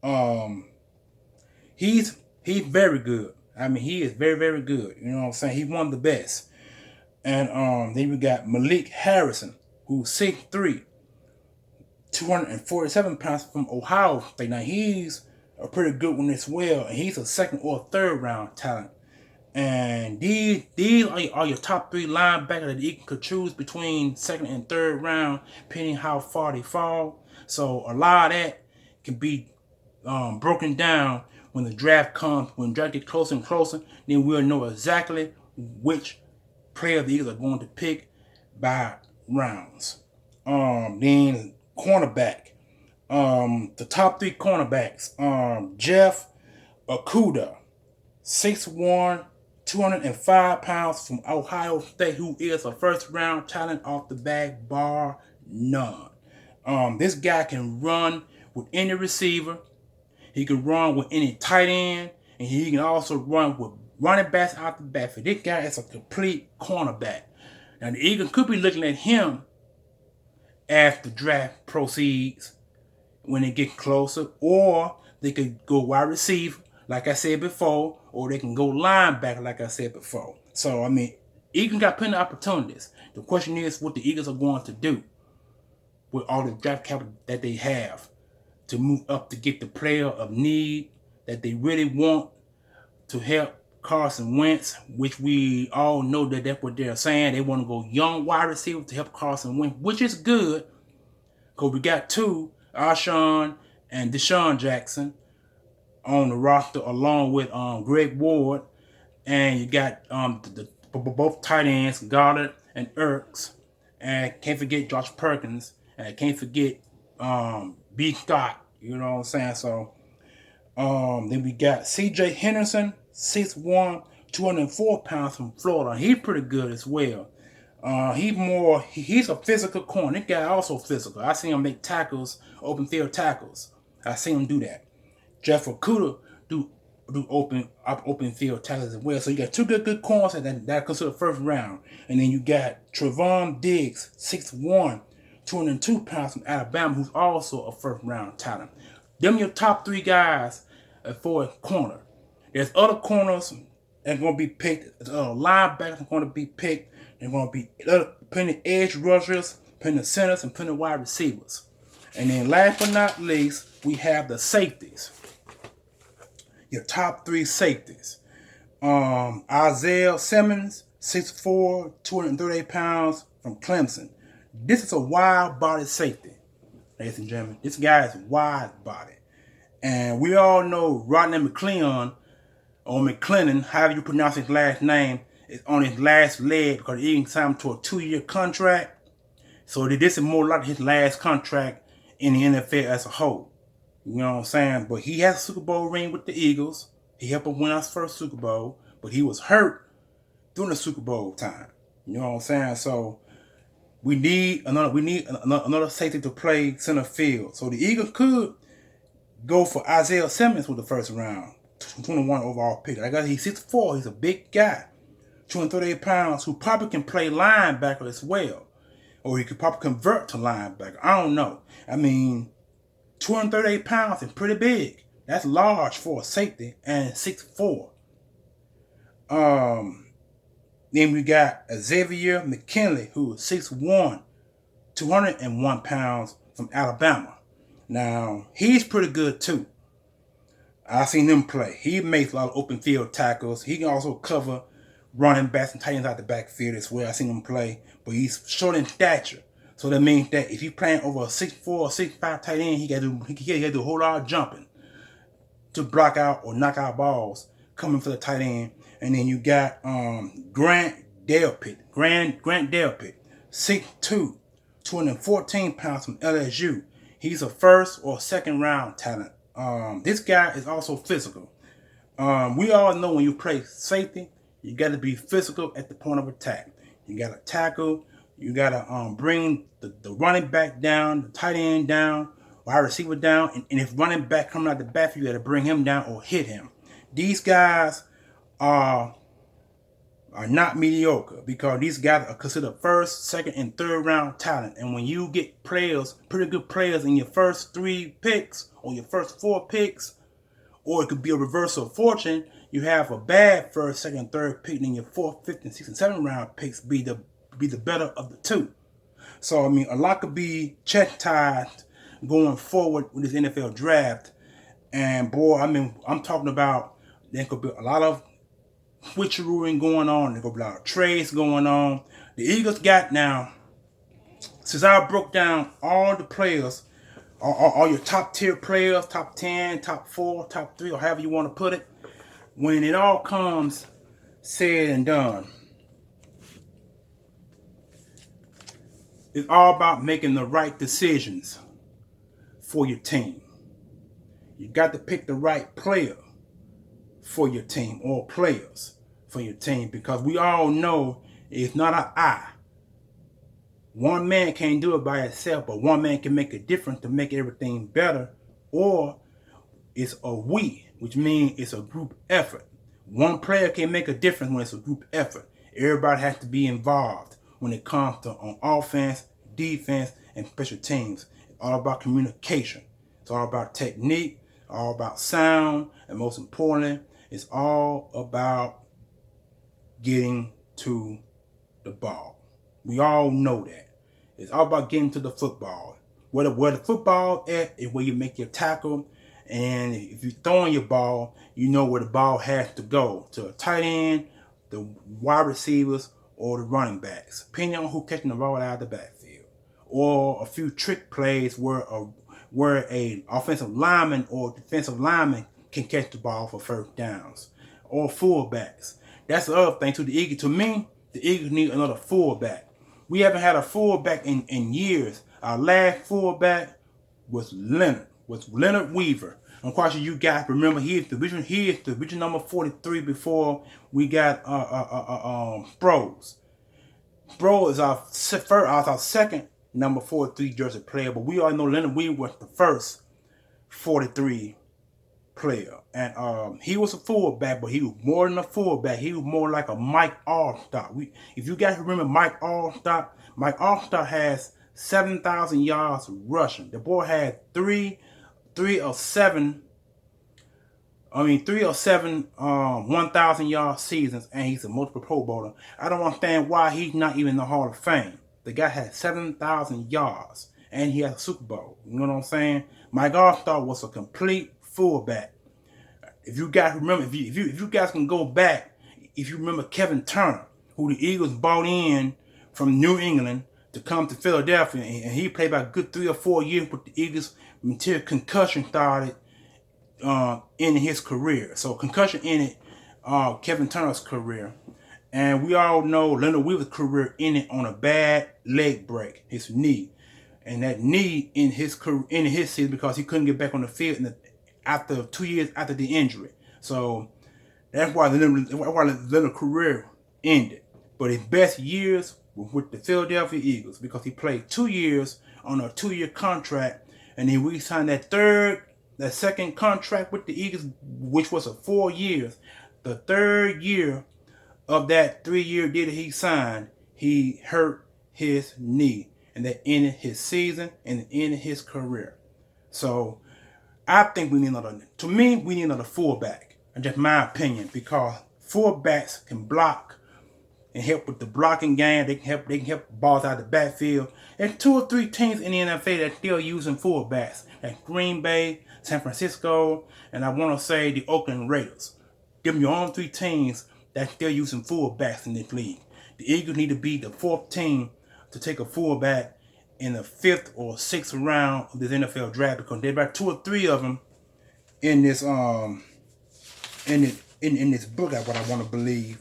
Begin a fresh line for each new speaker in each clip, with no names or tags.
Um, he's very good. I mean, he is very very good. You know what I'm saying? He's one of the best. And then we got Malik Harrison, who's 6'3", 247 pounds from Ohio State. Now he's a pretty good one as well, and he's a second or third round talent. And these are your top three linebackers that you can choose between second and third round, depending how far they fall. So a lot of that can be broken down when the draft comes. When the draft gets closer and closer, then we'll know exactly which player the Eagles are going to pick by rounds. Then cornerback. The top three cornerbacks. Jeff Okuda, 6'1", 205 pounds from Ohio State, who is a first round talent off the back, bar none. This guy can run with any receiver. He can run with any tight end, and he can also run with running backs out the backfield. This guy is a complete cornerback. Now the Eagles could be looking at him as the draft proceeds when it gets closer, or they could go wide receiver, like I said before, or they can go linebacker, like I said before. So I mean, Eagles got plenty of opportunities. The question is what the Eagles are going to do with all the draft capital that they have to move up to get the player of need that they really want to help Carson Wentz, which we all know that that's what they're saying. They want to go young wide receiver to help Carson Wentz, which is good because we got two, Alshon and Deshaun Jackson, on the roster along with Greg Ward, and you got both tight ends, Goddard and Ertz, and can't forget Josh Perkins, and can't forget B. Scott. You know what I'm saying? So then we got C.J. Henderson, 6'1", 204 pounds from Florida. He's pretty good as well. He's a physical corner. This guy also physical. I see him make tackles, open field tackles. I see him do that. Jeff Okuda do open field tackles as well. So you got two good corners that considered first round. And then you got Trevon Diggs, 6'1", 202 pounds from Alabama, who's also a first round talent. Them your top three guys for a corner. There's other corners that are going to be picked. There's other linebackers that are going to be picked. There's going to be plenty of edge rushers, plenty of centers, and plenty of wide receivers. And then last but not least, we have the safeties. Your top three safeties. Isaiah Simmons, 6'4", 238 pounds from Clemson. This is a wide-body safety, ladies and gentlemen. This guy is wide-body. And we all know Rodney McCleon, or McClennan, however you pronounce his last name, is on his last leg because he signed him to a 2-year contract. So this is more like his last contract in the NFL as a whole. You know what I'm saying? But he has a Super Bowl ring with the Eagles. He helped them win our first Super Bowl, but he was hurt during the Super Bowl time. You know what I'm saying? So we need another safety to play center field. So the Eagles could go for Isaiah Simmons with the first round, 21 overall pick. I guess he's 6'4". He's a big guy, 238 pounds, who probably can play linebacker as well, or he could probably convert to linebacker. I don't know. I mean, 238 pounds is pretty big. That's large for a safety, and 6'4". Then we got Xavier McKinley, who is 6'1", 201 pounds from Alabama. Now, he's pretty good too. I've seen him play. He makes a lot of open field tackles. He can also cover running backs and tight ends out the backfield as well. I've seen him play. But he's short in stature. So that means that if he's playing over a 6'4" or 6'5" tight end, he got to do a whole lot of jumping to block out or knock out balls coming for the tight end. And then you got Grant Delpit. Grant Delpit, 6'2", 214 pounds from LSU. He's a first or second round talent. This guy is also physical. We all know when you play safety, you got to be physical at the point of attack. You got to tackle. You got to bring the running back down, the tight end down, wide receiver down. And if running back coming out the backfield, you got to bring him down or hit him. These guys are are not mediocre, because these guys are considered first, second, and third round talent. And when you get players, pretty good players in your first 3 picks or your first 4 picks, or it could be a reversal of fortune, you have a bad first, second, third pick, and your 4th, 5th, and 6th, and 7th round picks be the better of the 2. So I mean, a lot could be chastised going forward with this NFL draft. And boy, I mean, I'm talking about there could be a lot of switcherooing going on. There could be a lot of trades going on. The Eagles got now, since I broke down all the players, all your top tier players, top 10, top 4, top 3, or however you want to put it, when it all comes said and done, it's all about making the right decisions for your team. You got to pick the right player for your team, or players for your team, because we all know it's not an I. One man can't do it by itself, but one man can make a difference to make everything better. Or it's a we, which means it's a group effort. One player can make a difference when it's a group effort. Everybody has to be involved when it comes to on offense, defense, and special teams. It's all about communication. It's all about technique, all about sound, and most importantly, it's all about getting to the ball. We all know that. It's all about getting to the football. Where the football at is where you make your tackle. And if you're throwing your ball, you know where the ball has to go. To a tight end, the wide receivers, or the running backs, depending on who's catching the ball out of the backfield. Or a few trick plays where a offensive lineman or defensive lineman can catch the ball for first downs. Or fullbacks. That's the other thing to the Eagles. To me, the Eagles need another fullback. We haven't had a fullback in years. Our last fullback was Leonard Weaver. I'm quite sure you guys remember he is division number 43 before we got Sproles. Sproles is our second number 43 jersey player, but we all know Leonard Weaver was the first 43 player. And he was a fullback, but he was more than a fullback. He was more like a Mike Allstott. If you guys remember Mike Allstott has 7,000 yards rushing. The boy had three or seven 1,000 yard seasons, and he's a multiple Pro Bowler. I don't understand why he's not even in the Hall of Fame. The guy had 7,000 yards, and he had a Super Bowl. You know what I'm saying? Mike Allstott was a complete fullback. If you guys remember, if you guys can go back, if you remember Kevin Turner, who the Eagles bought in from New England to come to Philadelphia, and he played about a good 3 or 4 years with the Eagles until concussion started in his career. So concussion ended Kevin Turner's career, and we all know Leonard Weaver's career ended on a bad leg break, his knee, and that knee in his season because he couldn't get back on the field after 2 years after the injury. So that's why Leonard's career ended. But his best years were with the Philadelphia Eagles because he played 2 years on a 2-year contract, and then we signed that second contract with the Eagles, which was 4 years. The third year of that 3-year deal that he signed, he hurt his knee, and that ended his season and ended his career. So I think we need another fullback. And just my opinion, because fullbacks can block and help with the blocking game. They can help balls out of the backfield. There's 2 or 3 teams in the NFL that's still using fullbacks. That's Green Bay, San Francisco, and I want to say the Oakland Raiders. Give me your own 3 teams that's still using fullbacks in this league. The Eagles need to be the 4th team to take a fullback in the 5th or 6th round of this NFL draft, because there's about 2 or 3 of them in this in this book. That's what I want to believe.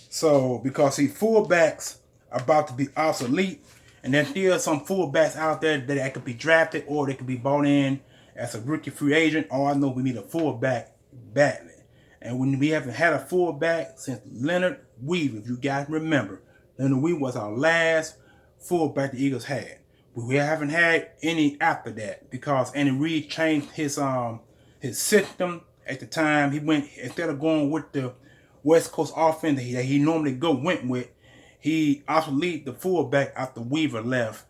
So because fullbacks are about to be obsolete, and there's still some fullbacks out there that could be drafted or they could be bought in as a rookie free agent. All I know, we need a fullback badly, and we haven't had a fullback since Leonard Weaver. If you guys remember, Leonard Weaver was our last fullback the Eagles had. But we haven't had any after that because Andy Reid changed his system at the time. He went, instead of going with the West Coast offense that he normally went with. He also lead the fullback after Weaver left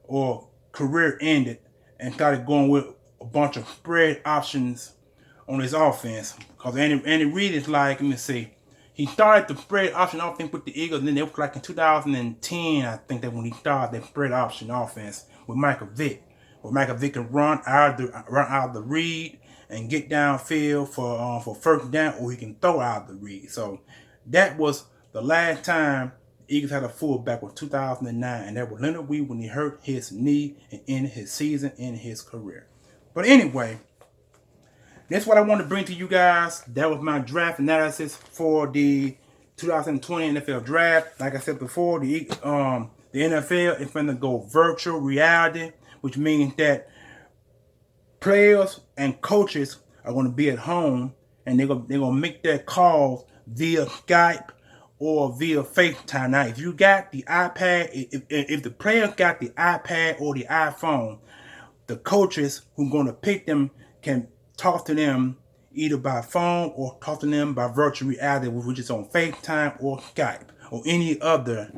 or career ended and started going with a bunch of spread options on his offense. Because Andy Reid is like, let me see, he started the spread option offense with the Eagles, and then it was like in 2010, I think, that when he started that spread option offense with Michael Vick, where Michael Vick can run out of the read and get downfield for first down, or he can throw out of the read. So that was the last time the Eagles had a fullback, was 2009, and that was Leonard Weaver when he hurt his knee and ended his season in his career. But anyway, that's what I want to bring to you guys. That was my draft analysis for the 2020 NFL Draft. Like I said before, the NFL is going to go virtual reality, which means that players and coaches are going to be at home, and they're going to make their calls via Skype or via FaceTime. Now, if you got the iPad, if the players got the iPad or the iPhone, the coaches who are going to pick them can talk to them either by phone or talk to them by virtual reality, which is on FaceTime or Skype or any other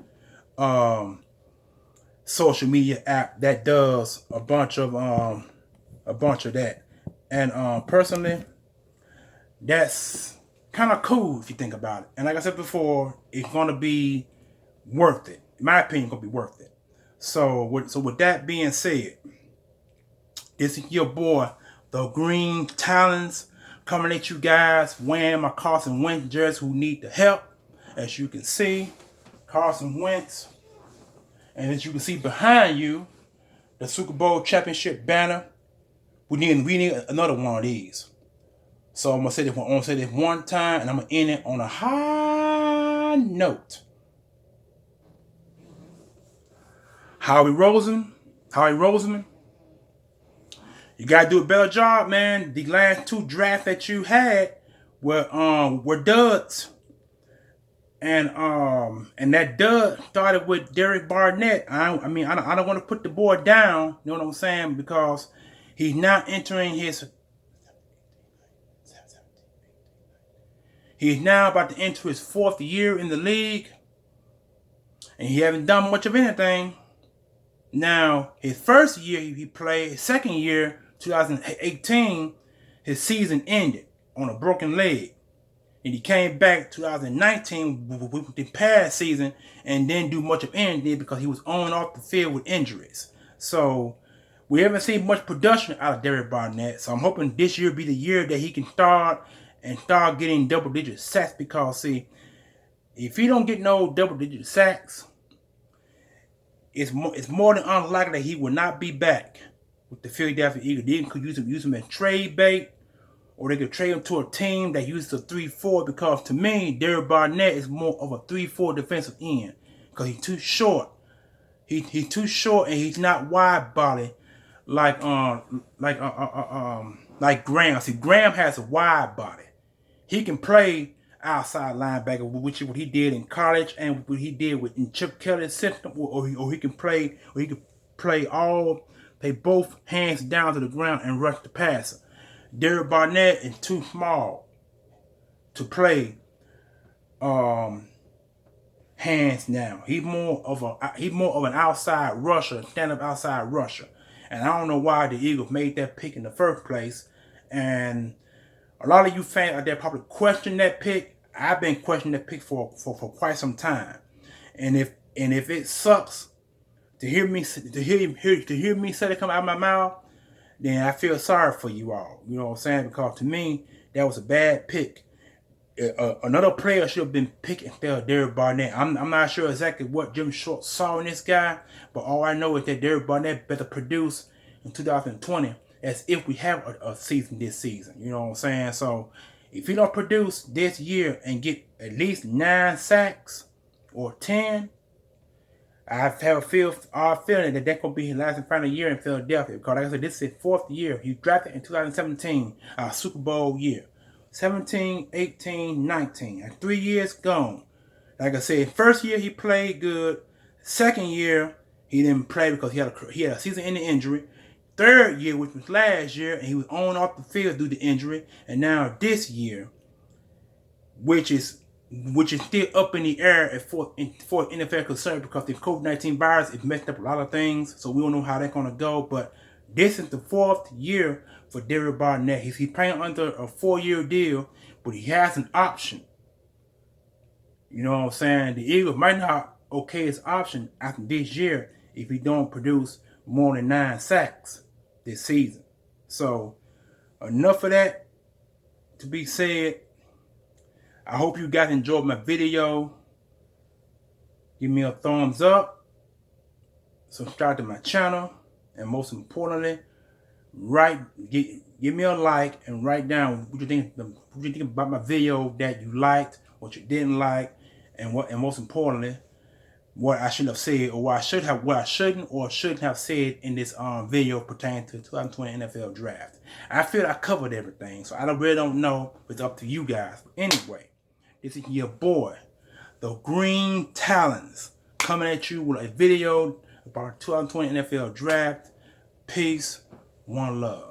social media app that does a bunch of that. And personally, that's kind of cool if you think about it. And like I said before, it's gonna be worth it. In my opinion, it's gonna be worth it. So with that being said, this is your boy, the Green Talons, coming at you guys wearing my Carson Wentz jersey, who need the help. As you can see, Carson Wentz. And as you can see behind you, the Super Bowl championship banner. We need another one of these. So I'm gonna say this one time, and I'm gonna end it on a high note. Howie Roseman, you gotta do a better job, man. The last two drafts that you had were duds. And that dud started with Derek Barnett. I don't want to put the boy down, you know what I'm saying, because he's now entering he's now about to enter his 4th year in the league, and he haven't done much of anything. Now, his first year he played, his second year, 2018, his season ended on a broken leg. And he came back 2019 with the past season and didn't do much of anything because he was on and off the field with injuries. So we haven't seen much production out of Derek Barnett. So I'm hoping this year be the year that he can start getting double-digit sacks, because, see, if he don't get no double-digit sacks, it's more than unlikely that he will not be back with the Philadelphia Eagles. They could use him as trade bait, or they could trade him to a team that uses a 3-4, because to me, Derek Barnett is more of a 3-4 defensive end, because he's too short. He's too short, and he's not wide body like Graham. See, Graham has a wide body. He can play outside linebacker, which is what he did in college and what he did in Chip Kelly's system, or he can play both hands down to the ground and rush the passer. Derek Barnett is too small to play hands down. He's more of an outside rusher, stand-up outside rusher. And I don't know why the Eagles made that pick in the first place. And a lot of you fans out there probably question that pick. I've been questioning that pick for quite some time. And if it sucks to hear me say it come out of my mouth, then I feel sorry for you all. You know what I'm saying? Because to me, that was a bad pick. Another player should have been picked instead of Derek Barnett. I'm not sure exactly what Jim Schwartz saw in this guy, but all I know is that Derek Barnett better produce in 2020 as if we have a season this season. You know what I'm saying? So if he don't produce this year and get at least 9 sacks or 10, I have a feeling that that's going to be his last and final year in Philadelphia. Because like I said, this is his 4th year. He drafted in 2017, our Super Bowl year. 17, 18, 19. And 3 years gone. Like I said, first year he played good. Second year, he didn't play because he had a season-ending injury. Third year, which was last year, and he was on off the field due to injury. And now this year, which is which is still up in the air as far as NFL concerned, because the COVID-19 virus is messed up a lot of things. So we don't know how that's gonna go. But this is the 4th year for Derek Barnett. He's playing under a 4-year deal, but he has an option. You know what I'm saying? The Eagles might not okay his option after this year if he don't produce more than 9 sacks this season. So enough of that to be said. I hope you guys enjoyed my video. Give me a thumbs up. Subscribe to my channel. And most importantly, give me a like and write down what you think about my video that you liked, what you didn't like, and most importantly, what I should have said, or what I shouldn't or shouldn't have said in this video pertaining to the 2020 NFL Draft. I feel I covered everything, so I really don't know. It's up to you guys. But anyway, this is your boy, the Green Talons, coming at you with a video about the 2020 NFL Draft. Peace, one love.